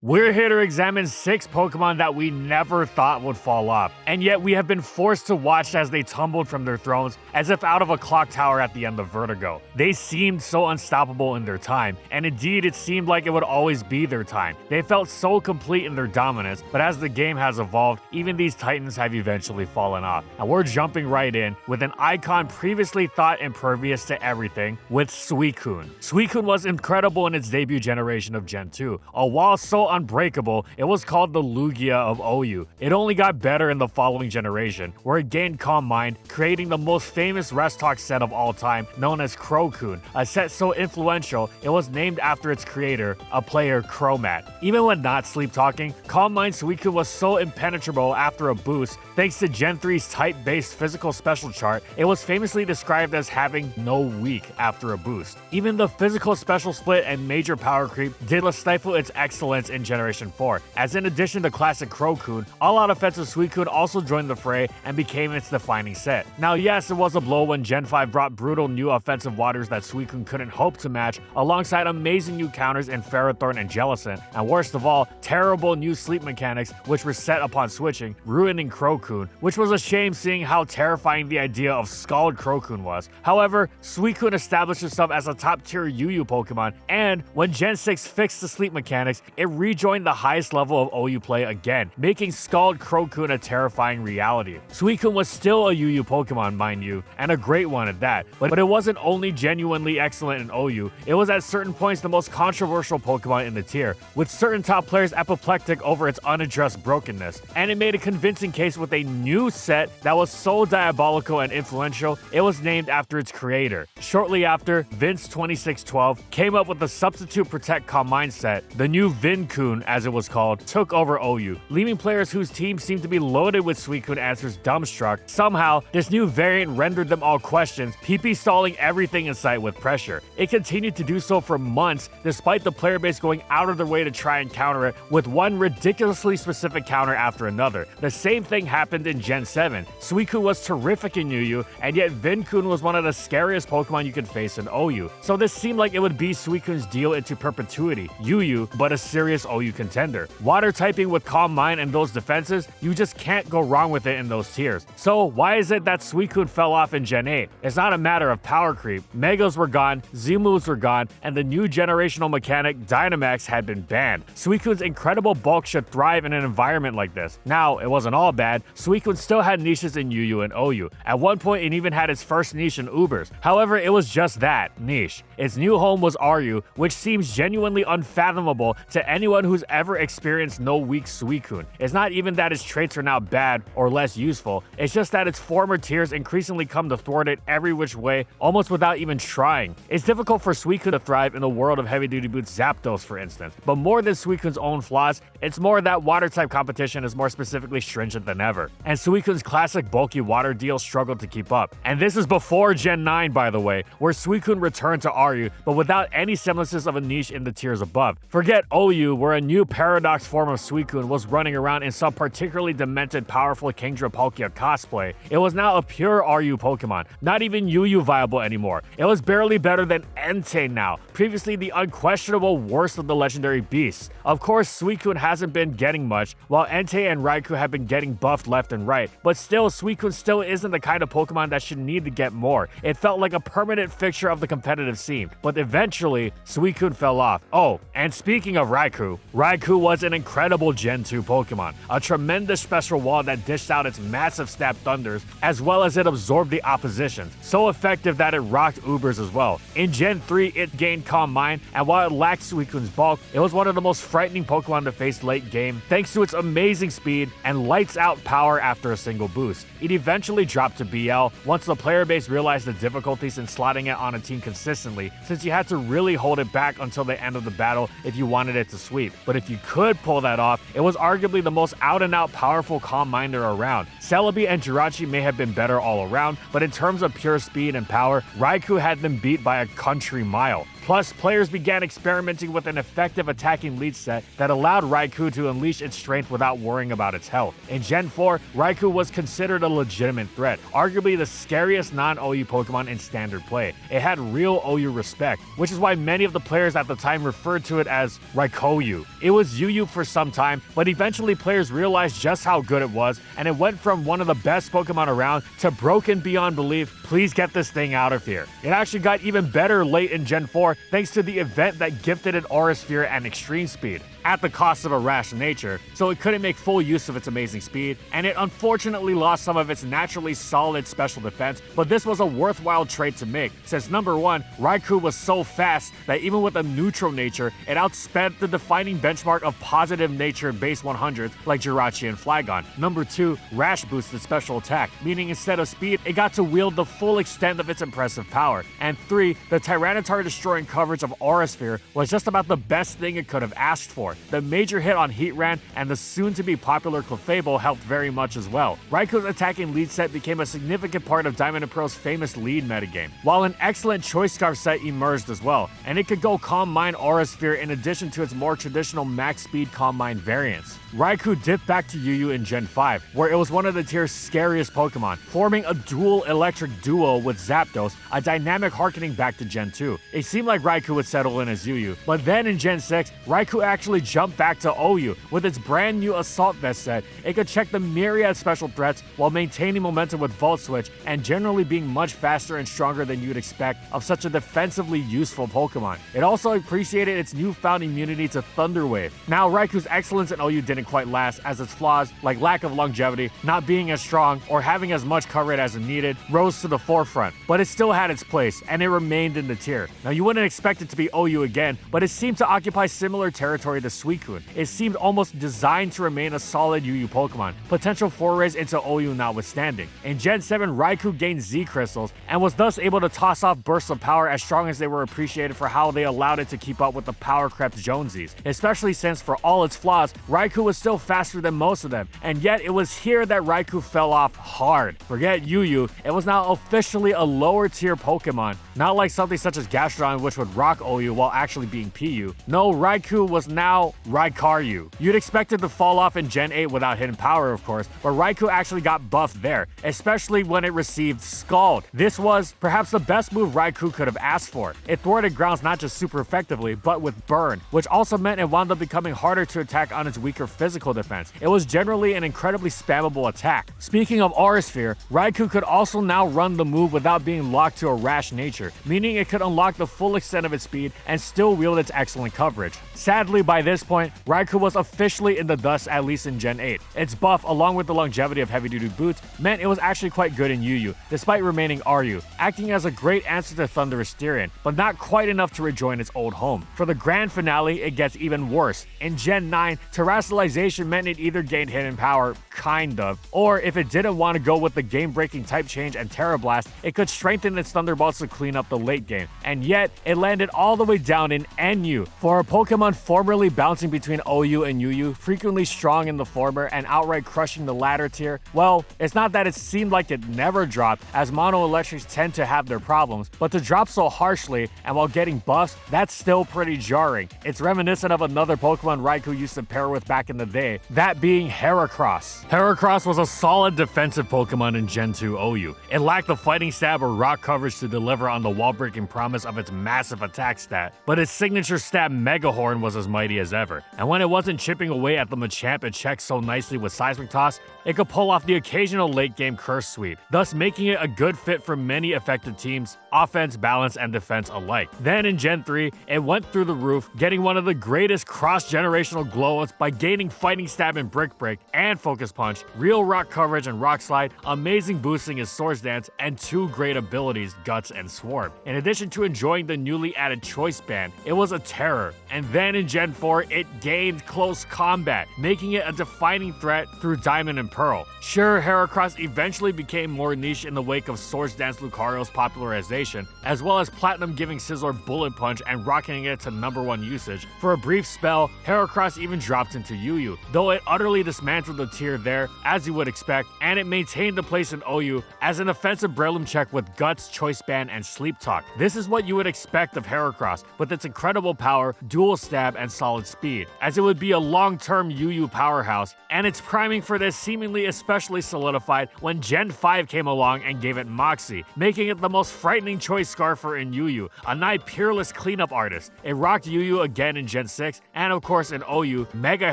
We're here to examine 6 Pokemon that we never thought would fall off, and yet we have been forced to watch as they tumbled from their thrones as if out of a clock tower at the end of Vertigo. They seemed so unstoppable in their time, and indeed it seemed like it would always be their time. They felt so complete in their dominance, but as the game has evolved, even these titans have eventually fallen off. And we're jumping right in with an icon previously thought impervious to everything with Suicune. Suicune was incredible in its debut generation of Gen 2. While so unbreakable, it was called the Lugia of OU. It only got better in the following generation, where it gained Calm Mind, creating the most famous Rest Talk set of all time, known as Crocoon, a set so influential it was named after its creator, a player Cromat. Even when not sleep talking, Calm Mind Suicune was so impenetrable after a boost, thanks to Gen 3's type-based physical special chart, it was famously described as having no weak after a boost. Even the physical special split and major power creep did stifle its excellence in Generation 4, as in addition to classic Crocoon, all-out offensive Suicune also joined the fray and became its defining set. Now yes, it was a blow when Gen 5 brought brutal new offensive waters that Suicune couldn't hope to match, alongside amazing new counters in Ferrothorn and Jellicent, and worst of all, terrible new sleep mechanics which were set upon switching, ruining Crocoon, which was a shame seeing how terrifying the idea of Scald Crocoon was. However, Suicune established itself as a top-tier UU Pokemon, and when Gen 6 fixed the sleep mechanics, it rejoined the highest level of OU play again, making Scald Crocoon a terrifying reality. Suicune was still a UU Pokemon, mind you, and a great one at that, but it wasn't only genuinely excellent in OU, it was at certain points the most controversial Pokemon in the tier, with certain top players apoplectic over its unaddressed brokenness, and it made a convincing case with a new set that was so diabolical and influential, it was named after its creator. Shortly after, Vince 2612 came up with the Substitute Protect Calm Mind set. The new Vincoon, as it was called, took over OU, leaving players whose teams seemed to be loaded with Suicune answers dumbstruck. Somehow, this new variant rendered them all questions, PP stalling everything in sight with pressure. It continued to do so for months, despite the player base going out of their way to try and counter it with one ridiculously specific counter after another. The same thing happened in Gen 7. Suicune was terrific in UU, and yet Vincoon was one of the scariest Pokemon you could face in OU. So this seemed like it would be Suicune's deal into perpetuity, UU, but a serious OU contender. Water typing with Calm Mind and those defenses, you just can't go wrong with it in those tiers. So why is it that Suicune fell off in Gen 8? It's not a matter of power creep. Megas were gone, Z-moves were gone, and the new generational mechanic Dynamax had been banned. Suicune's incredible bulk should thrive in an environment like this. Now, it wasn't all bad. Suicune still had niches in UU and OU. At one point, it even had its first niche in Ubers. However, it was just that, niche. Its new home was RU, which seems genuinely unfathomable to anyone who's ever experienced no weak Suicune. It's not even that its traits are now bad or less useful, it's just that its former tiers increasingly come to thwart it every which way, almost without even trying. It's difficult for Suicune to thrive in the world of heavy-duty boots Zapdos, for instance, but more than Suicune's own flaws, it's more that water-type competition is more specifically stringent than ever, and Suicune's classic bulky water deal struggled to keep up. And this is before Gen 9, by the way, where Suicune returned to RU, but without any semblances of a niche in the tiers above. Forget OU, where a new paradox form of Suicune was running around in some particularly demented powerful Kingdra Palkia cosplay. It was now a pure RU Pokemon, not even UU viable anymore. It was barely better than Entei now, previously the unquestionable worst of the legendary beasts. Of course, Suicune hasn't been getting much, while Entei and Raikou have been getting buffed left and right, but still, Suicune still isn't the kind of Pokemon that should need to get more. It felt like a permanent fixture of the competitive scene, but eventually, Suicune fell off. Oh, and speaking of Raikou, Raikou was an incredible Gen 2 Pokemon, a tremendous special wall that dished out its massive stab thunders, as well as it absorbed the opposition, so effective that it rocked Ubers as well. In Gen 3, it gained Calm Mind, and while it lacked Suicune's bulk, it was one of the most frightening Pokemon to face late game, thanks to its amazing speed and lights out power after a single boost. It eventually dropped to BL once the player base realized the difficulties in slotting it on a team consistently, since you had to really hold it back until the end of the battle if you wanted it to sweep. But if you could pull that off, it was arguably the most out-and-out powerful Calm Minder around. Celebi and Jirachi may have been better all around, but in terms of pure speed and power, Raikou had them beat by a country mile. Plus, players began experimenting with an effective attacking lead set that allowed Raikou to unleash its strength without worrying about its health. In Gen 4, Raikou was considered a legitimate threat, arguably the scariest non-OU Pokemon in standard play. It had real OU respect, which is why many of the players at the time referred to it as Raikou. It was UU for some time, but eventually players realized just how good it was, and it went from one of the best Pokemon around to broken beyond belief. Please get this thing out of here. It actually got even better late in Gen 4 thanks to the event that gifted it Aura Sphere and Extreme Speed, at the cost of a rash nature, so it couldn't make full use of its amazing speed, and it unfortunately lost some of its naturally solid special defense, but this was a worthwhile trade to make, since number 1, Raikou was so fast that even with a neutral nature, it outsped the defining benchmark of positive nature base 100s like Jirachi and Flygon. Number 2, Rash boosted special attack, meaning instead of speed, it got to wield the full extent of its impressive power. And 3, the Tyranitar destroying coverage of Aura Sphere was just about the best thing it could have asked for. The major hit on Heatran and the soon-to-be popular Clefable helped very much as well. Raikou's attacking lead set became a significant part of Diamond and Pearl's famous lead metagame, while an excellent Choice Scarf set emerged as well, and it could go Calm Mind Aura Sphere in addition to its more traditional max speed Calm Mind variants. Raikou dipped back to UU in Gen 5, where it was one of the tier's scariest Pokemon, forming a dual electric duo with Zapdos, a dynamic harkening back to Gen 2. It seemed like Raikou would settle in as UU, but then in Gen 6, Raikou actually jumped back to OU. With its brand new Assault Vest set, it could check the myriad special threats while maintaining momentum with Volt Switch and generally being much faster and stronger than you'd expect of such a defensively useful Pokemon. It also appreciated its newfound immunity to Thunder Wave. Now, Raikou's excellence in OU didn't quite last, as its flaws, like lack of longevity, not being as strong, or having as much coverage as it needed, rose to the forefront. But it still had its place, and it remained in the tier. Now, you wouldn't expect it to be OU again, but it seemed to occupy similar territory to Suicune. It seemed almost designed to remain a solid UU Pokemon, potential forays into OU notwithstanding. In Gen 7, Raikou gained Z Crystals, and was thus able to toss off bursts of power as strong as they were appreciated for how they allowed it to keep up with the power-crept Jonesies, especially since, for all its flaws, Raikou was still faster than most of them, and yet it was here that Raikou fell off hard. Forget UU, it was now officially a lower tier Pokemon, not like something such as Gastrodon, which would rock OU while actually being PU. No, Raikou was now Raikaryu. You'd expect it to fall off in Gen 8 without hidden power, of course, but Raikou actually got buffed there, especially when it received Scald. This was perhaps the best move Raikou could have asked for. It thwarted grounds not just super effectively, but with Burn, which also meant it wound up becoming harder to attack on its weaker physical defense. It was generally an incredibly spammable attack. Speaking of Aura Sphere, Raikou could also now run the move without being locked to a rash nature, meaning it could unlock the full extent of its speed and still wield its excellent coverage. Sadly, by this point, Raikou was officially in the dust, at least in Gen 8. Its buff, along with the longevity of heavy-duty boots, meant it was actually quite good in UU, despite remaining RU, acting as a great answer to Thundurus Styrian, but not quite enough to rejoin its old home. For the grand finale, it gets even worse. In Gen 9, Terrestrialization meant it either gained hidden power, kind of, or if it didn't want to go with the game-breaking type change and Terra Blast, it could strengthen its Thunderbolts to clean up the late game. And yet, it landed all the way down in NU. For a Pokemon formerly bouncing between OU and UU, frequently strong in the former and outright crushing the latter tier, well, it's not that it seemed like it never dropped, as Mono Electrics tend to have their problems, but to drop so harshly and while getting buffs, that's still pretty jarring. It's reminiscent of another Pokemon Raikou used to pair with back in the day, that being Heracross. Heracross was a solid defensive Pokemon in Gen 2 OU. It lacked the fighting stab or rock coverage to deliver on the wall-breaking promise of its massive attack stat, but its signature stab Mega Horn was as mighty as ever, and when it wasn't chipping away at the Machamp it checked so nicely with Seismic Toss, it could pull off the occasional late-game Curse Sweep, thus making it a good fit for many effective teams, offense, balance, and defense alike. Then in Gen 3, it went through the roof, getting one of the greatest cross-generational glow-ups by gaining Fighting Stab and Brick Break, and Focus Punch, real rock coverage and Rock Slide, amazing boosting in Swords Dance, and two great abilities, Guts and Swarm. In addition to enjoying the newly added Choice Band, it was a terror. And then in Gen 4, it gained Close Combat, making it a defining threat through Diamond and Pearl. Sure, Heracross eventually became more niche in the wake of Swords Dance Lucario's popularization, transformation, as well as Platinum giving Scizor Bullet Punch and rocketing it to #1 usage. For a brief spell, Heracross even dropped into UU, though it utterly dismantled the tier there, as you would expect, and it maintained the place in OU as an offensive Breloom check with Guts, Choice Band, and Sleep Talk. This is what you would expect of Heracross, with its incredible power, dual stab, and solid speed, as it would be a long-term UU powerhouse, and its priming for this seemingly especially solidified when Gen 5 came along and gave it Moxie, making it the most frightening choice Scarfer in UU, a nigh peerless cleanup artist. It rocked UU again in Gen 6, and of course in OU, Mega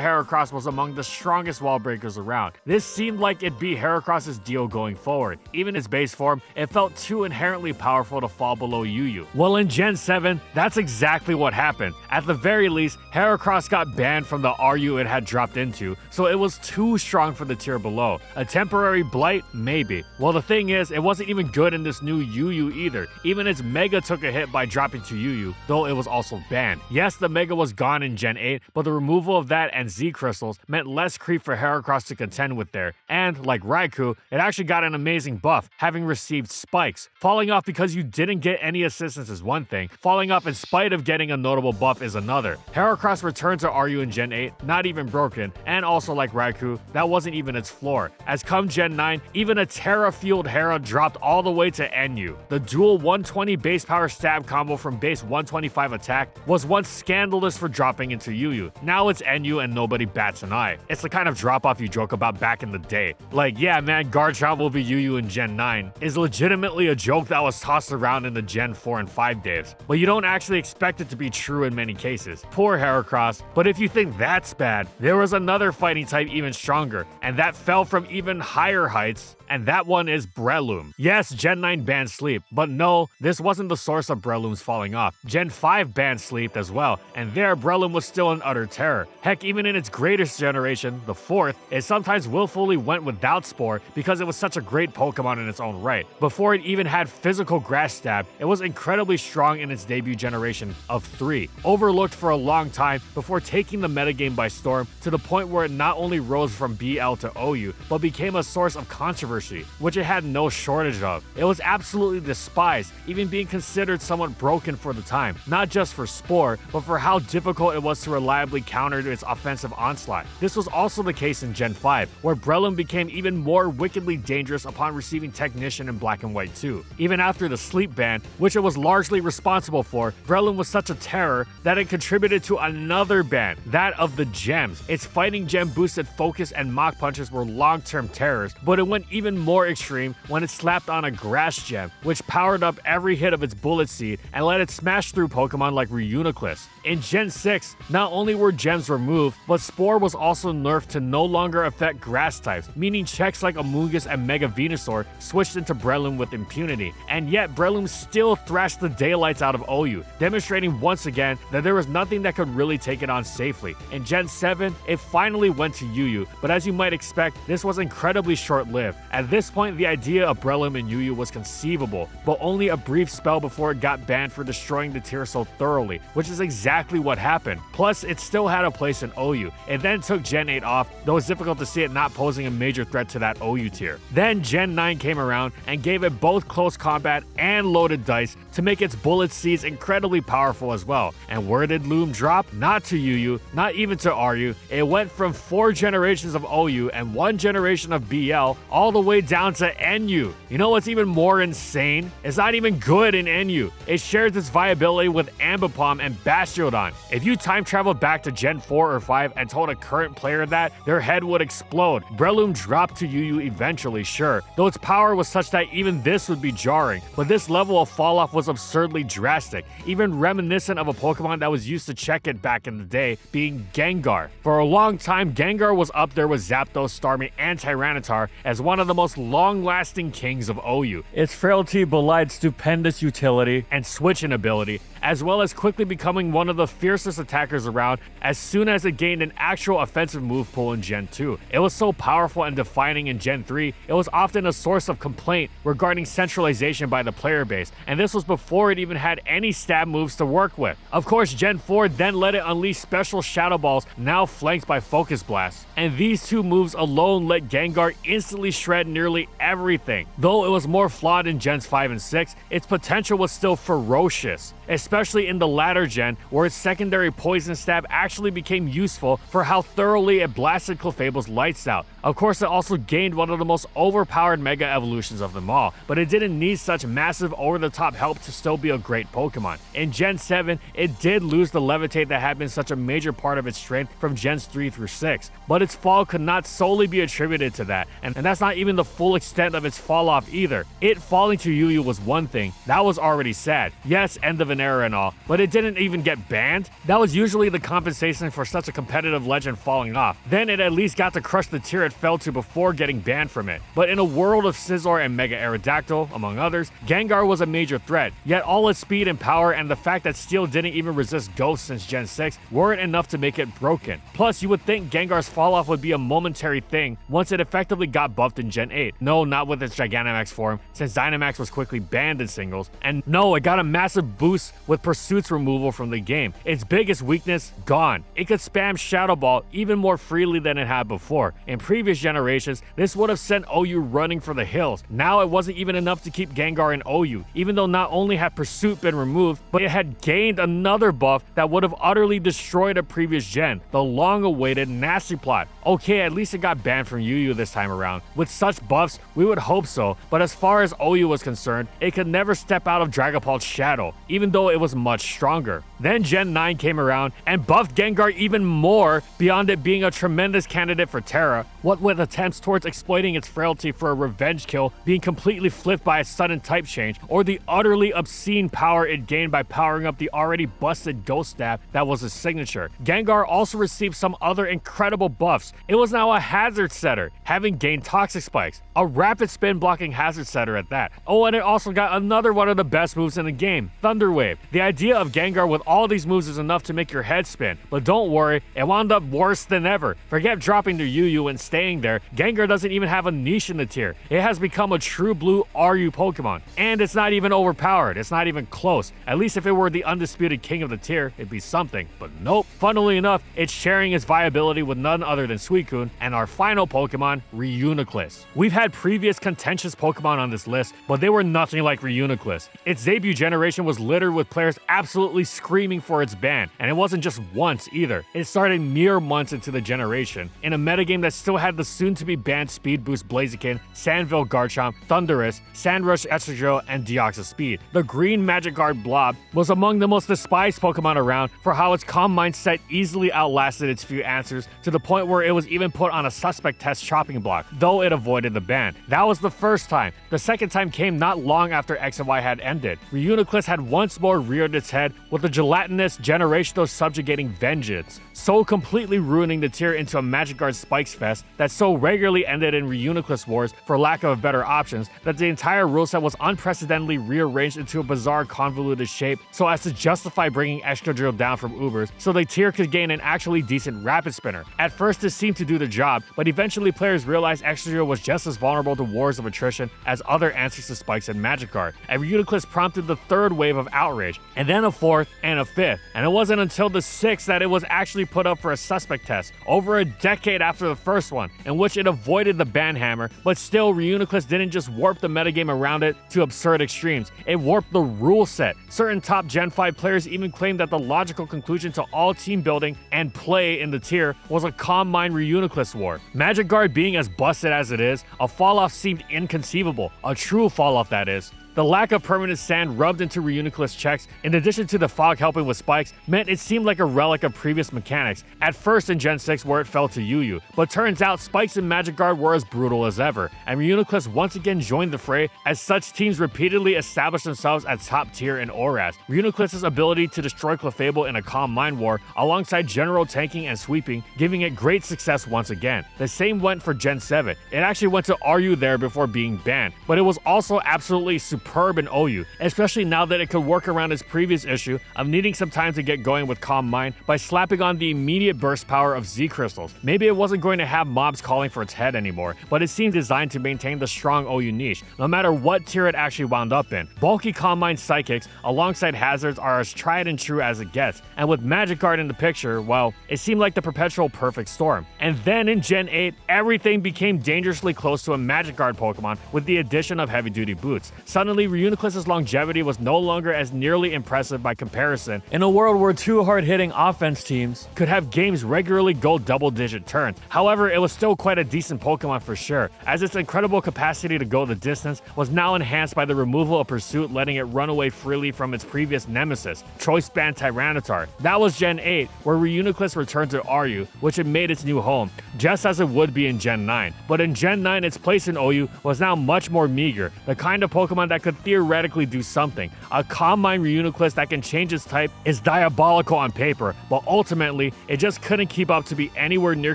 Heracross was among the strongest wall breakers around. This seemed like it'd be Heracross's deal going forward. Even its base form, it felt too inherently powerful to fall below UU. Well, in Gen 7, that's exactly what happened. At the very least, Heracross got banned from the RU it had dropped into, so it was too strong for the tier below. A temporary blight? Maybe. Well, the thing is, it wasn't even good in this new UU either. Even its Mega took a hit by dropping to UU, though it was also banned. Yes, the Mega was gone in Gen 8, but the removal of that and Z Crystals meant less creep for Heracross to contend with there. And, like Raikou, it actually got an amazing buff, having received Spikes. Falling off because you didn't get any assistance is one thing, falling off in spite of getting a notable buff is another. Heracross returned to RU in Gen 8, not even broken, and also like Raikou, that wasn't even its floor, as come Gen 9, even a Terra-fueled Hera dropped all the way to NU. The dual 120 base power stab combo from base 125 attack was once scandalous for dropping into UU. Now it's NU and nobody bats an eye. It's the kind of drop-off you joke about back in the day. Like, yeah man, Garchomp will be UU in Gen 9 is legitimately a joke that was tossed around in the Gen 4 and 5 days, but you don't actually expect it to be true in many cases. Poor Heracross, but if you think that's bad, there was another fighting type even stronger, and that fell from even higher heights, and that one is Breloom. Yes, Gen 9 banned Sleep, but no, this wasn't the source of Breloom's falling off. Gen 5 banned Sleep as well, and there Breloom was still an utter terror. Heck, even in its greatest generation, the 4th, it sometimes willfully went without Spore because it was such a great Pokemon in its own right. Before it even had physical Grass Stab, it was incredibly strong in its debut generation of 3, overlooked for a long time before taking the metagame by storm to the point where it not only rose from BL to OU, but became a source of controversy, which it had no shortage of. It was absolutely despised, even being considered somewhat broken for the time, not just for Spore, but for how difficult it was to reliably counter its offensive onslaught. This was also the case in Gen 5, where Breloom became even more wickedly dangerous upon receiving Technician in Black and White 2. Even after the Sleep ban, which it was largely responsible for, Breloom was such a terror that it contributed to another ban, that of the Gems. Its fighting gem boosted focus and Mach Punches were long-term terrors, but it went even more extreme when it slapped on a Grass Gem, which powered up every hit of its Bullet Seed and let it smash through Pokemon like Reuniclus. In Gen 6, not only were gems removed, but Spore was also nerfed to no longer affect grass types, meaning checks like Amoonguss and Mega Venusaur switched into Breloom with impunity. And yet Breloom still thrashed the daylights out of OU, demonstrating once again that there was nothing that could really take it on safely. In Gen 7, it finally went to UU, but as you might expect, this was incredibly short-lived. At this point, the idea of Breloom in UU was conceivable, but only a brief spell before it got banned for destroying the tier so thoroughly, which is exactly what happened. Plus, it still had a place in OU. It then took Gen 8 off, though it's difficult to see it not posing a major threat to that OU tier. Then Gen 9 came around and gave it both close combat and loaded dice to make its Bullet Seeds incredibly powerful as well. And where did Loom drop? Not to UU, not even to RU. It went from 4 generations of OU and 1 generation of BL all the way down to NU. You know what's even more insane? It's not even good in NU. It shares its viability with Ambipom and Bastiodon. If you time traveled back to Gen 4 or 5 and told a current player that, their head would explode. Breloom dropped to UU eventually, sure, though its power was such that even this would be jarring, but this level of falloff was absurdly drastic, even reminiscent of a Pokemon that was used to check it back in the day, being Gengar. For a long time, Gengar was up there with Zapdos, Starmie, and Tyranitar as one of the most long-lasting kings of OU. Its frailty belied stupendous utility and switching ability, as well as quickly becoming one of the fiercest attackers around as soon as it gained an actual offensive move pool in Gen 2. It was so powerful and defining in Gen 3, it was often a source of complaint regarding centralization by the player base, and this was before it even had any stab moves to work with. Of course, Gen 4 then let it unleash special Shadow Balls, now flanked by Focus Blast. And these two moves alone let Gengar instantly shred nearly everything. Though it was more flawed in Gens 5 and 6, its potential was still ferocious, especially in the latter gen, where its secondary Poison Stab actually became useful for how thoroughly it blasted Clefable's lights out. Of course, it also gained one of the most overpowered Mega Evolutions of them all, but it didn't need such massive over-the-top help to still be a great Pokemon. In Gen 7, it did lose the Levitate that had been such a major part of its strength from Gens 3 through 6, but its fall could not solely be attributed to that, and that's not even the full extent of its fall off either. It falling to UU was one thing, that was already sad. Yes, end of an era and all, but it didn't even get banned? That was usually the compensation for such a competitive legend falling off. Then it at least got to crush the tier it fell to before getting banned from it. But in a world of Scizor and Mega Aerodactyl, among others, Gengar was a major threat, yet all its speed and power and the fact that Steel didn't even resist Ghost since Gen 6 weren't enough to make it broken. Plus, you would think Gengar's falloff would be a momentary thing once it effectively got buffed in Gen 8. No, not with its Gigantamax form, since Dynamax was quickly banned in singles. And no, it got a massive boost with Pursuit's removal from the game. Its biggest weakness, gone. It could spam Shadow Ball even more freely than it had before. In previous generations, this would have sent OU running for the hills. Now it wasn't even enough to keep Gengar in OU, even though not only had Pursuit been removed, but it had gained another buff that would have utterly destroyed a previous gen, the long-awaited Nasty Plot. Okay, at least it got banned from UU this time around. With such buffs, we would hope so, but as far as OU was concerned, it could never step out of Dragapult's shadow, even though it was much stronger. Then Gen 9 came around and buffed Gengar even more, beyond it being a tremendous candidate for Terra, what with attempts towards exploiting its frailty for a revenge kill being completely flipped by a sudden type change, or the utterly obscene power it gained by powering up the already busted Ghost Stab that was his signature. Gengar also received some other incredible buffs. It was now a hazard setter, having gained Toxic Spikes, a rapid spin blocking hazard setter at that. Oh, and it also got another one of the best moves in the game, Thunder Wave. The idea of Gengar with all these moves is enough to make your head spin, but don't worry, it wound up worse than ever. Forget dropping to UU and staying there, Gengar doesn't even have a niche in the tier. It has become a true blue RU Pokemon, and it's not even overpowered, it's not even close. At least if it were the undisputed king of the tier, it'd be something, but nope. Funnily enough, it's sharing its viability with none other than Suicune, and our final Pokemon, Reuniclus. We've had previous contentious Pokemon on this list, but they were nothing like Reuniclus. Its debut generation was littered with players absolutely screaming for its ban, and it wasn't just once either. It started mere months into the generation, in a metagame that still had the soon-to-be banned Speed Boost Blaziken, Sandville Garchomp, Thundurus, Sandrush Excadrill, and Deoxys Speed. The green Magic Guard Blob was among the most despised Pokemon around for how its calm mindset easily outlasted its few answers, to the point where it was even put on a suspect test chopping block, though it avoided the ban. That was the first time. The second time came not long after X and Y had ended. Reuniclus had once more reared its head with a gelatinous, generational subjugating vengeance, so completely ruining the tier into a Magic Guard Spikes fest that so regularly ended in Reuniclus wars for lack of better options that the entire rule set was unprecedentedly rearranged into a bizarre convoluted shape so as to justify bringing Excadrill down from Ubers so the tier could gain an actually decent Rapid Spinner. At first this seemed to do the job, but eventually players realized Excadrill was just as vulnerable to wars of attrition as other answers to Spikes and Magic Guard, and Reuniclus prompted the third wave of outrage, and then a fourth and a fifth, and it wasn't until the sixth that it was actually put up for a suspect test, over a decade after the first one, in which it avoided the ban hammer, but still Reuniclus didn't just warp the metagame around it to absurd extremes, it warped the rule set. Certain top Gen 5 players even claimed that the logical conclusion to all team building and play in the tier was a Calm Mind Reuniclus war. Magic Guard being as busted as it is, a fall-off seemed inconceivable, a true fall-off that is. The lack of permanent sand rubbed into Reuniclus checks, in addition to the fog helping with spikes, meant it seemed like a relic of previous mechanics, at first in Gen 6 where it fell to UU, but turns out spikes and Magic Guard were as brutal as ever, and Reuniclus once again joined the fray as such teams repeatedly established themselves at top tier in ORAS. Reuniclus' ability to destroy Clefable in a Calm Mind war, alongside general tanking and sweeping, giving it great success once again. The same went for Gen 7. It actually went to RU there before being banned, but it was also absolutely superb superb in OU, especially now that it could work around its previous issue of needing some time to get going with Calm Mind by slapping on the immediate burst power of Z crystals. Maybe it wasn't going to have mobs calling for its head anymore, but it seemed designed to maintain the strong OU niche, no matter what tier it actually wound up in. Bulky Calm Mind Psychics alongside hazards are as tried and true as it gets, and with Magikarp in the picture, well, it seemed like the perpetual perfect storm. And then in Gen 8, everything became dangerously close to a Magikarp Pokemon with the addition of heavy-duty boots. Suddenly, Reuniclus' longevity was no longer as nearly impressive by comparison in a world where two hard-hitting offense teams could have games regularly go double-digit turns. However, it was still quite a decent Pokemon for sure, as its incredible capacity to go the distance was now enhanced by the removal of Pursuit, letting it run away freely from its previous nemesis, Choice Band Tyranitar. That was Gen 8, where Reuniclus returned to RU, which it made its new home, just as it would be in Gen 9. But in Gen 9, its place in OU was now much more meager, the kind of Pokemon that could theoretically do something. A Calm Mind Reuniclus that can change its type is diabolical on paper, but ultimately, it just couldn't keep up to be anywhere near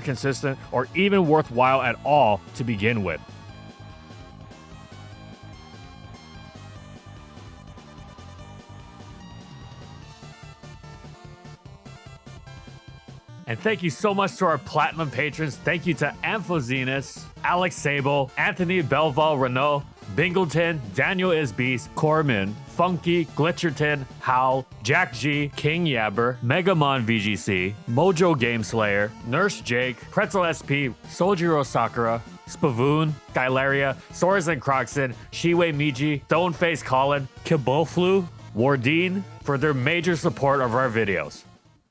consistent or even worthwhile at all to begin with. And thank you so much to our Platinum patrons. Thank you to Amphozenus, Alex Sable, Anthony Belval Renault, Bingleton, Daniel Isbeast, Corman, Funky, Glitcherton, Howl, Jack G, King Yabber, Megamon VGC, Mojo Gameslayer, Nurse Jake, Pretzel SP, Soljiro Sakura, Spavoon, Skylaria, Soras and Croxon, Shiwei Miji, Stoneface Colin, Kiboflu, Wardine for their major support of our videos.